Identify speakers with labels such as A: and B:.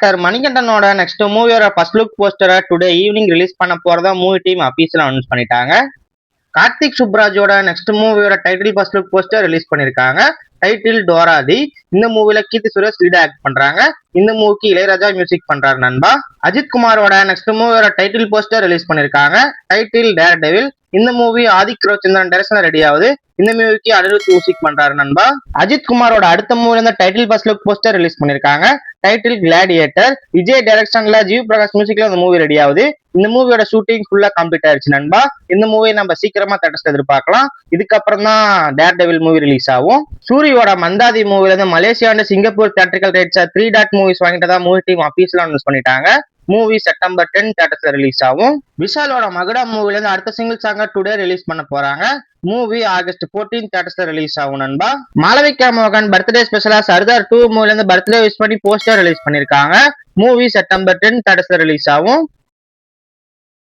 A: Director மணிகண்டனோட next மூவியோட first look போஸ்டரை டுடே ஈவினிங் ரிலீஸ் பண்ண போறதா மூவி டீம் அபிஷியலா அனௌன்ஸ் பண்ணிட்டாங்க. கார்த்திக் சுப்ராஜோட நெக்ஸ்ட் மூவியோட title first look poster release பண்ணிருக்காங்க. Title Dorothy. இந்த மூவில கீர்த்தி சுரேஷ் லீட் ஆக்ட் பண்றாங்க. இந்த மூவிக்கு இளையராஜா மியூசிக் பண்றாரு நண்பா. அஜித் குமாரோட நெக்ஸ்ட் மூவியோட டைட்டில் போஸ்டர் ரிலீஸ் பண்ணிருக்காங்க. Title daredevil. இந்த மூவி ஆதிக் ரோச்சந்திரன் டைரக்ஷன்ல ரெடி ஆகுது. இந்த மூவிக்கு அனிருத் மியூசிக் பண்றாரு நண்பா. அஜித் குமாரோட அடுத்த மூவில இருந்து title first look poster release பண்ணிருக்காங்க. Title gladiator. விஜய் டைரக்ஷன்ல ஜீவ் பிரகாஷ் மியூசிக்ல இந்த மூவி ரெடி ஆகுது. இந்த மூவியோட ஷூட்டிங் ஃபுல்லா கம்ப்ளீட் ஆயிருச்சு நண்பா. இந்த மூவி நம்ம சீக்கிரமா தேட்டர்ஸ்ல எதிர்பார்க்கலாம். இதுக்கப்புறம் தான் டேர் டெவில் மூவி ரிலீஸ் ஆகும். சூரியோட மந்தாதி மூவில இருந்து Malaysia and Singapore theatrical rights 3 movies வாங்கிட்டதா மூவி டீம் அபிஷியலா அனௌன்ஸ் பண்ணிட்டாங்க. மூவி செப்டம்பர் 10 தியேட்டர்ஸ்ல ரிலீஸ் ஆகும். விஷாலோட மகுடா மூவில இருந்து அடுத்த சிங்கிள் சாங்க டுடே ரிலீஸ் பண்ண போறாங்க. மூவி ஆகஸ்ட் 14 தியேட்டர்ஸ்ல ரிலீஸ் ஆகும் நண்பா. மாளவிகா மோகன் பர்த்டே ஸ்பெஷலா சர்தார் 2 மூவில இருந்து பர்த்டே விஷ் பண்ணி போஸ்டர் ரிலீஸ் பண்ணிருக்காங்க. மூவி செப்டம்பர் 10 தியேட்டர்ஸ்ல ரிலீஸ் ஆகும்.